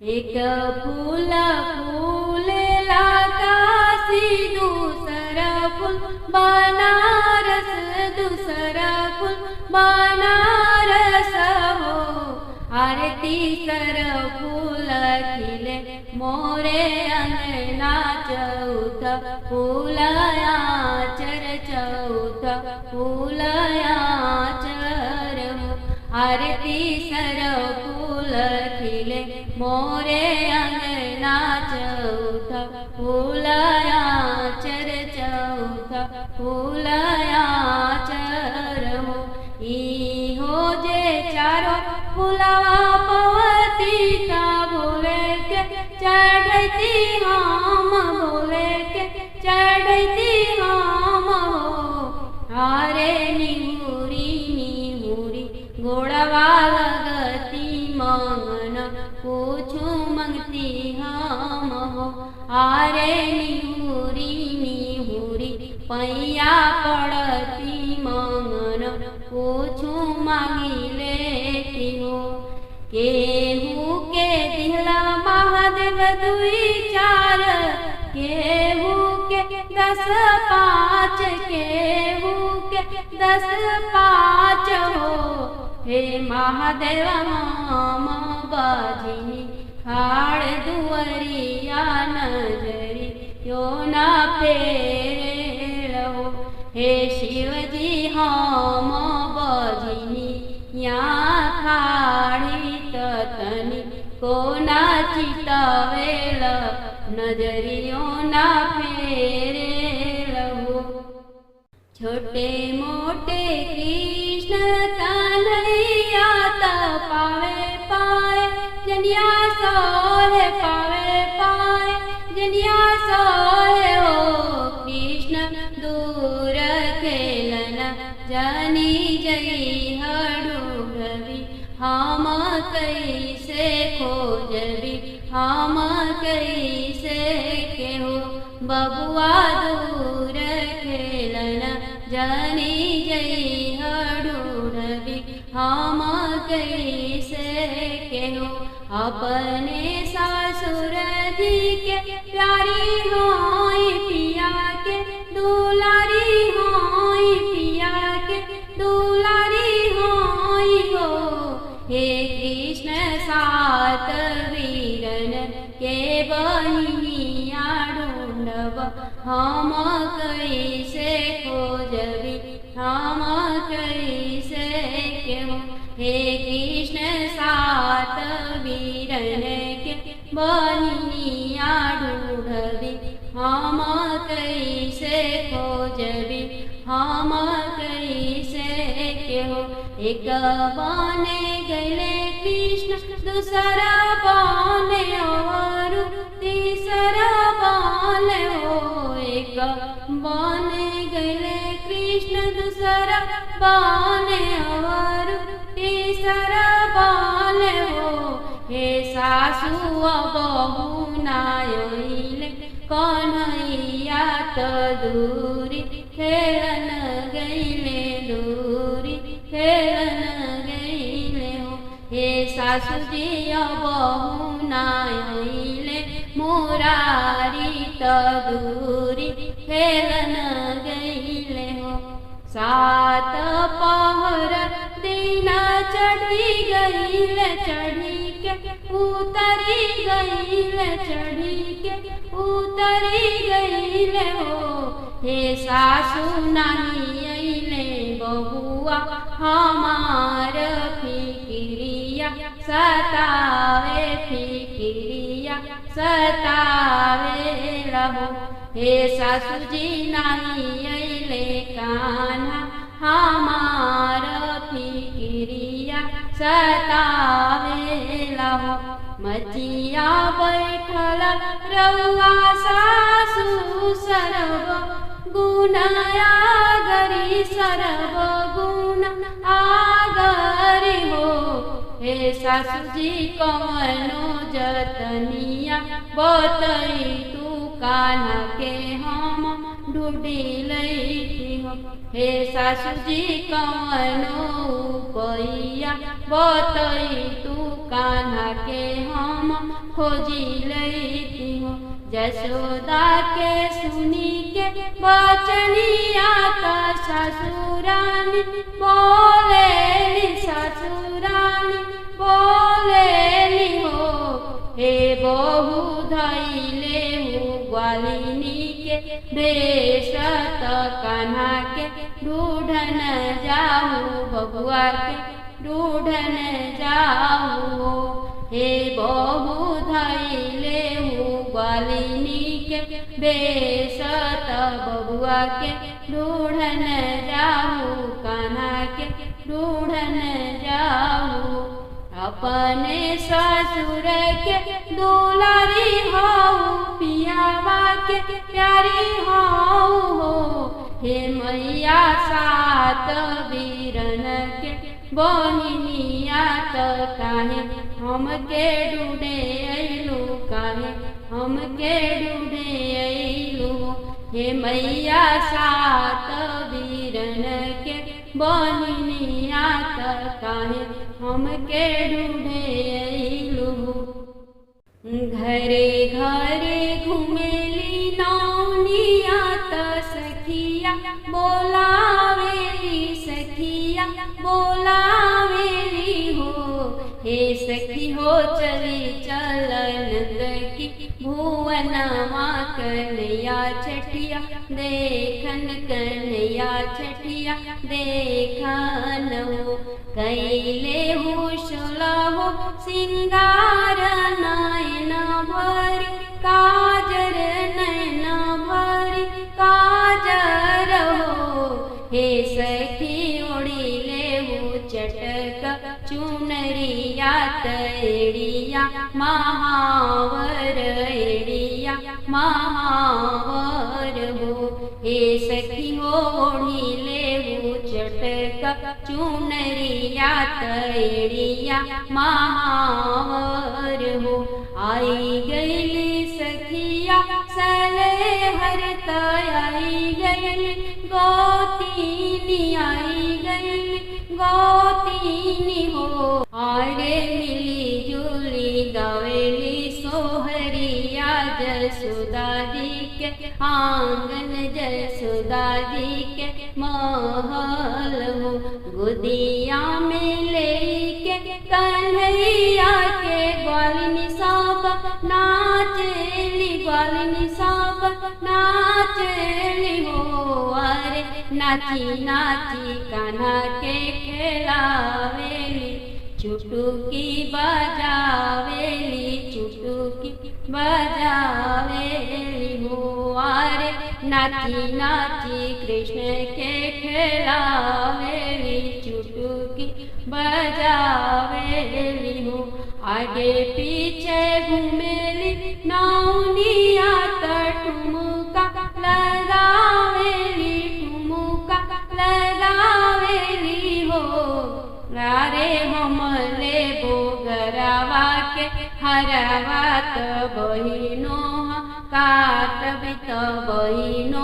एक फूल फूलेला काशी, दूसरा फूल बनारस, दूसरा फूल बनारस हो। अरे तीसरा फूल खिले मोरे अंगना, चौथा फूल आचर, चौथा फूल आचर हो। अरे तीसरा फूल खिले मोरे अंगना, चौथा फूल आचर, चौथा फूल आचर हो। ई हो जे चारो फूलवा पवती, का भोले के चढ़ती हम, भोले के चढ़ती हम हो। अरे निहुरी निहुरी गोड़वा लगती, मंगन पूछू मंगती हम हो। अरे निहुरी निहुरी पैया पड़ती, मंगन पूछू मांगी लेती हो। केहू के दिहला महादेव दुई चार, केहू के 10 5, केहू के 10 5 हो। हे महादेव हम बाजिनी, खाड़ दुवरिया नजरी यो ना फेरे हो। हे शिवजी हम बाजिनी, या खाड़ी ततनी को ना चितवेल, नजरियो ना फेरे हो। छोटे मोटे कृष्ण कन्हैया, पावे पाए जनिया सोहे, पावे पाए जनिया सोहे हो। कृष्ण दूर खेलना जानी जई हडूरवी, हम कैसे खोजबी, हम कैसे के हो। बबुआ दूर खेलना जानी जई हडूरवी, हम कैसे के हो। अपने ससुर जी के प्यारी होई, पिया के दुलारी होई, पिया के दुलारी होई हो। हे कृष्ण सात वीरन के बहिनिया ढूंढब, हम कैसे खोजबी, हम कैसे के हो। हे कृष्ण सात वीरन के बहिनिया ढूंढबी, हम कैसे खोजबी, हम कैसे के हो। एक बने गले कृष्ण, दूसरा बने और तीसरा बने हो। एक बने गले कृष्ण, दूसरा बने और तीसरा बने हो। हे सासु बहू नायले, कन्हैया त दूरी खेलन गईले, दूरी खेलन गईले हो। हे सासु जी बहू नायले, मुरारी त दूरी खेलन गईले हो। 7 पहर दिन चढ़ी गईले, चढ़ी के उतरी गईले, चढ़ी के उतरी गईले हो। हे सासु नहीं अइले, बहुआ हमार फिकिरिया सतावे, फिकिरिया सतावे रहो। हे सासु जी नहीं अइले, कान्हा हमार फिकिरिया सतावे रहो। मचिया बैठल रउआ सासु, सरब गुण आगरी, सरब गुण आगरी हो। हे सासु जी कवनो जतनिया बतई, तू कान्हा के हम ढूंढी लईती हो। हे सासु जी कवनो उपैया बतई, तू कान्हा के हम खोजी लैती हो। जसोदा के सुनी के बचनिया त ससुरानी बोलेली, ससुरानी बोलेली हो। हे बहू धैले हूँ ग्वालिनी के भेष त कान्हा के ढूढ़न जाऊँ, बबुआ के ढूढ़न जाऊँ। हे बहू धैले हूँ ग्वालिनी के भेष त बबुआ के ढूढ़न जाऊँ, कान्हा के ढूढ़न जाऊँ। अपने ससुर के दुलारी हो, पियावा के प्यारी हो। हे मैया सात वीरन के बहिनिया त काहे हमके ढूढ़े अइलू, काहे हमके ढूढ़े अइलू। हे मैया सात वीरन के बहिनिया त काहे हमके ढूढ़े अइलू। घरे घरे घुमेली नौनिया त सखिया बोलावेली, सखिया बोलावेली हो। हे सखी हो चली चल नंद की भुवनमा कन्हैया छठिया देखन, कन्हैया छठिया देखन हो। कैले हो सोलहो सिंगार नयन भरी काजर, नयन भरी काजर हो। हे सखी ओढ़िले हो चटक चुनरिया तैड़िया महावर, एड़िया महावर हो। हे सखी हो ओढ़िले हो चटक चुनरिया तैड़िया महावर हो। आई गईली सखिया सलेहर त आई गईली गोतीनी, आई गईली गोतीनी हो। आरे मिली जुली गावेली सोहरिया जसोदा जी के आंगन, जसोदा जी के महल हो। गोदिया में लेके कन्हैया के ग्वालिनी सब नाचेली, ग्वालिनी सब नाचेली हो। अरे नाची नाची कान्हा के खेलावेली, चुटुकी बजावेली, चुटुकी बजावेली हो। अरे नाची नाची कृष्ण के खेलावेली, चुटुकी बजावेली हो। आगे पीछे घूमेली नौनिया त ठुमका लगावेली, ठुमका लगावेली हो। रे हमले बोगरवा के हरवा त बहिनो काटबी त बहिनो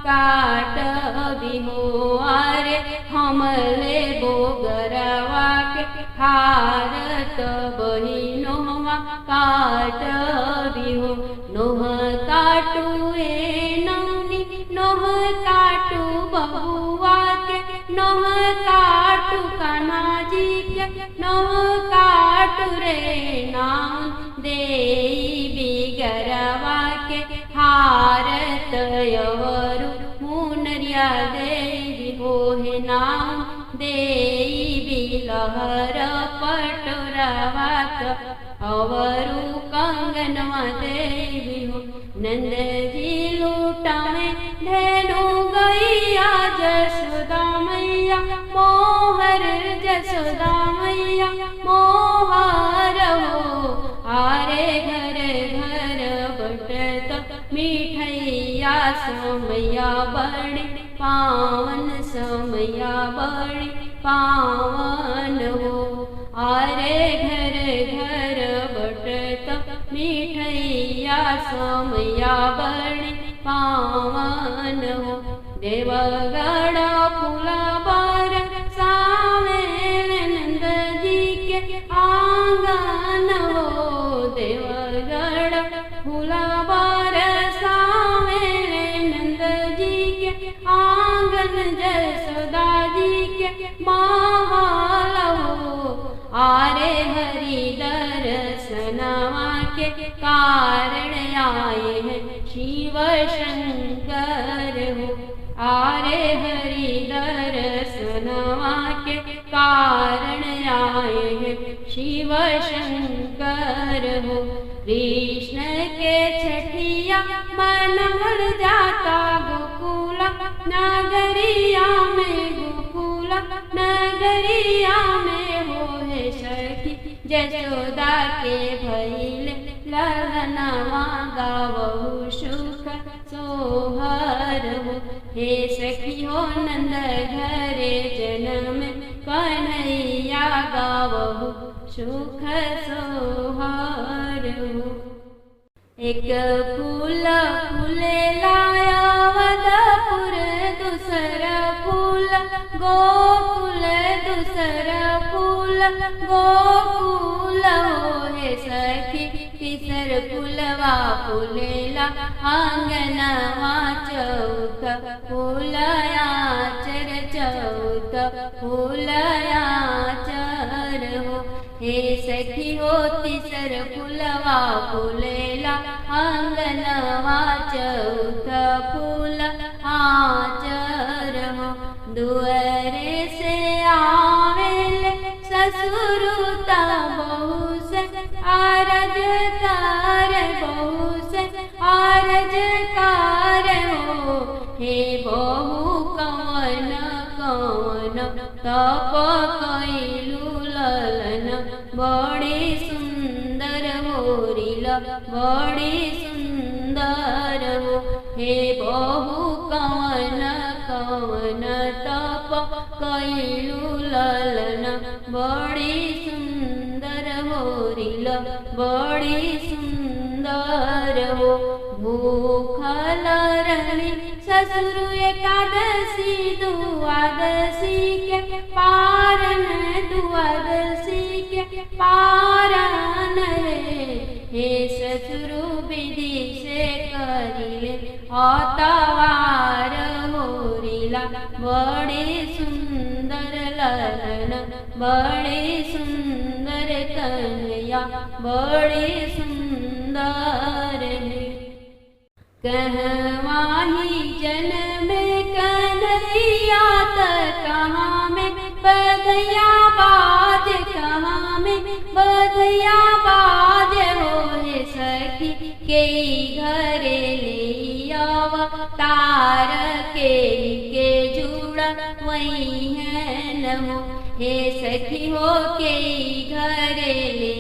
काटबी हो। अरे हमले बोगरवा के हार त बहिनो काटबी हो। नोह काटू ए नौनी, नोह काटू बबुआ के, नोह काटू कान्हा जी के, नोह काटू रे नाम देवी गरवा के हार तयवरु मुनरिया देवी हो। हे नाम देवी लहर पटोरवा अवरु कंगनवा देवी हो। नंद जी लूटावे धेनु गैया जसोदा मैया मोहर, जसोदा मैया मोहर हो। आरे घर घर बटत मिठैया समैया बड़ी पावन, समैया बड़ी पावन हो। आरे घर घर बटत मिठैया समैया बड़ी पावन हो। देवगढ़ फूला बर सावे नंद जी के आंगन, देवगढ़ फूला बरसावे नंद जी के आंगन जसोदा जी के महल हो। आरे हरि दर्शनवा के कारण आए हैं शिव शंकर हो। आरे हरि दर्शनवा के कारण आए हैं शिव शंकर हो। कृष्ण के छठिया मनमल जाता गोकुल नगरिया में, गोकुल नगरिया में हो है सखी जसोदा के भइल ललनवा गावहु सुख सोहर हो। हे सखी हो नंद घरे जन्म कन्हैया गावहु सुख सोहर हो। एक फूल फूले अवधपुर, दूसरा फूल गोकुल, दूसरा फूल गोकुल हो है सखी। तीसर फूलवा फूलेला आंगनवा चौथ, फूलया चर चौथ फूलया चर हो। हे सखी हो तीसर फूलवा फूलेला आंगनवा चौथ फूल आचर हो। दुआरे से आवेल ससुरुता बहू से आरज कार, बहू से आरज कार हो। हे बहू कवन कवन तप कैलू ललन, बड़ी सुंदर होरिला बड़ी सुंदर हो। हे बहू कवन कवन तप कैलू ललन, बड़ी सुंदर होरिला बड़ी सुंदर हो। भूखल रहली ससुर एकादशी, द्वादशी के पारन, द्वादशी के पारन हे ससुर विधि से करिले अतवार होरिला बड़े सुंदर ललन, बड़े सुंदर कन्हैया बड़े सुंदर है। कहवाही जन्म कन्हैया त कहाँ में बधैया बाज, कहाँ में बधैया बाज हो है सखी। के घरे ले अवतार के जुड़ा वही है न हो। हे सखी हो के घरे ले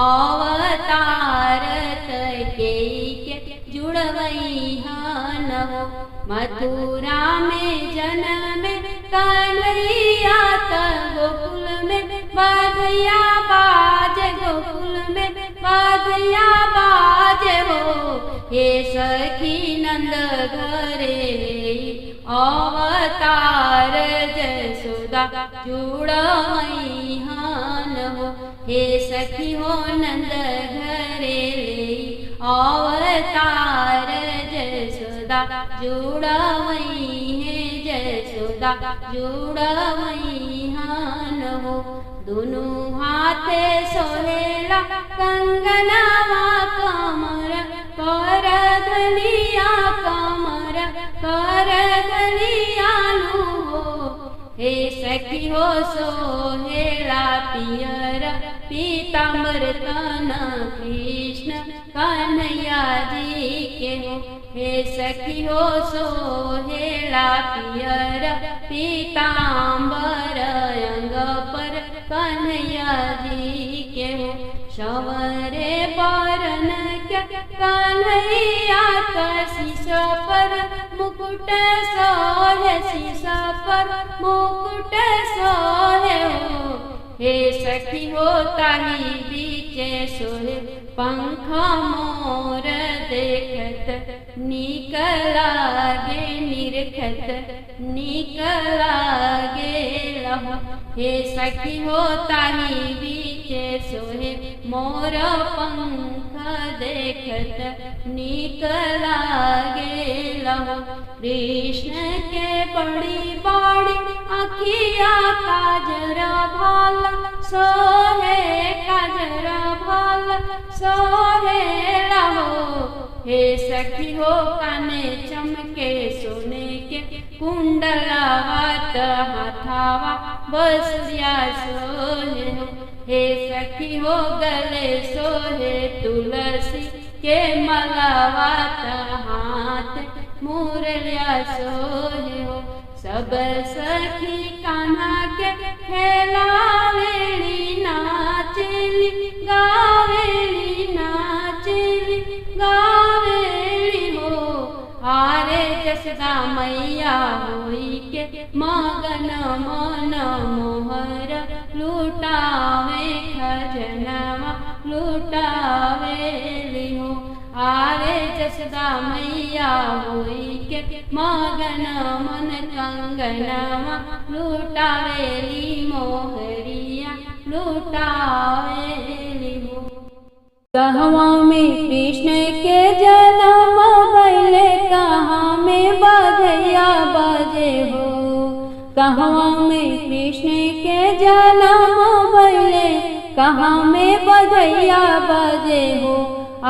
अवतार के जुड़वई हन हो। मथुरा में जन्म कन्हैया त गोकुल में बधैया बाज, गोकुल में बधैया बाज हो। हे सखी नंद घरे अवतार जसोदा जुड़वई हन हो। हे सखी हो नंद घरे अवतार जसोदा जुड़वई है, जसोदा जुड़वई हन हो। दोनों हाथे सोहेला कंगनवा कमर, कर धनिया कमर कर धनिया हो। हे सखी हो सोहेला पियर पीताम्बर तन कृष्ण कन्हैया जी के हो। हे सखी हो सोहेला पियर पीताम्बर अंग पर कन्हैया जी के हो। सवरे बरन के कन्हैया शीश पर मुकुट सोहे, शीश पर मुकुट सोहे हो। हे सखी हो ताही बीचे सोहे पंख मोर देखत नीक लागे निरखत नीक लागे लहो। हे सखी हो ताही बीच के सोहे मोर पंख देखत नीक लागेला हो। कृष्ण के बड़ी बड़ी अखिया काजर भाला सोहे काजर भाला सोहेला हो। हे सखी हो काने चमके सोने के कुंडलावत हाथावा बसुरिया सोहे हो। हे सखी हो गले सोहे तुलसी के मलावत हाथ मुरलिया सोहे हो। सब सखी कान्हा के खेलावेली नाचेली गावेली नाचेली गावेली हो। आरे जसदा मैया होई के मगन मन मोहर लुटावे खजनवा लुटावेली हो। आरे जसदा मैया होई के मगन मन कंगनवा लुटावेली मोहरिया लुटावेली हो। कहवा में कृष्ण के जन्म भइले कहाँ में बधैया बाजे हो। कहवा में कृष्ण के जन्म भइले कहाँ में बधैया बाजे हो।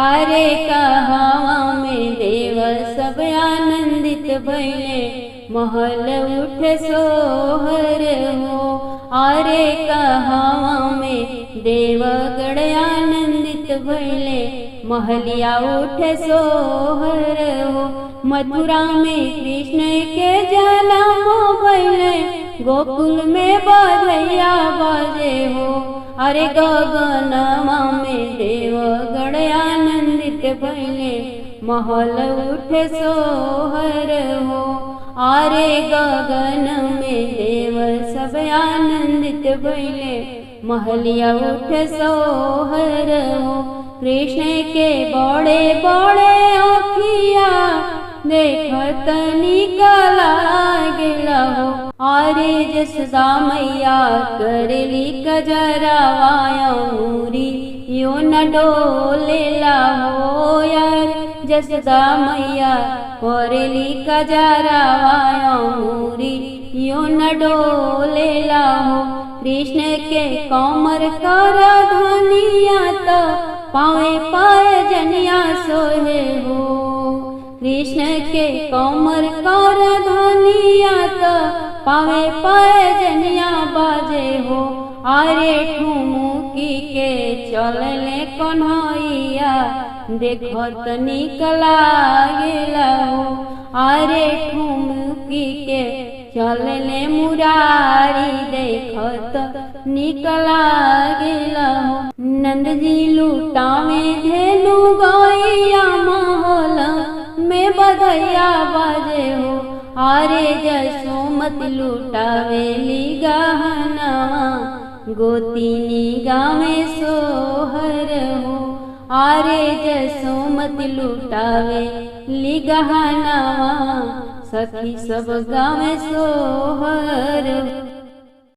अरे कहवा में देव सब आनंदित भइले महल उठे सोहर हो। अरे कहवा में देवगण आनंदित भइले महलिया उठे सोहर हो। मथुरा में कृष्ण के जन्म भइले गोकुल में बधैया बाजे हो। अरे गगनमा में देवगण आनंदित भइले महल उठे सोहर हो। अरे गगन में देव सब आनंदित भइले महलिया उठे सोहर हो। कृष्ण के बड़े बड़े अखिया देखत निकला गेला हो। अरे जसदा मैया करेली कजरावाया मूरी यो न डोलेला हो। यार जसदा मैया करेली कजरावाया मूरी यो न डोलेला हो। कृष्ण के कमर कर धनिया तो पावे पाए जनिया सोहे हो। कृष्ण के कमर कर धनिया तो पावे पाए जनिया बाजे हो। अरे ठुमुकी के चलले कन्हैया देखत निकला गेला हो। अरे ठुमुकी के चलले मुरारी देखत निकला गेला हो। नंद जी लुटावे धेनु गैया महल में बधैया बाजे हो। अरे जसोमती लुटावेली गहनवा गोतिनी गावे सोहर हो। अरे जसोमती लुटावेली गहनवा सखी सब गावे सोहर।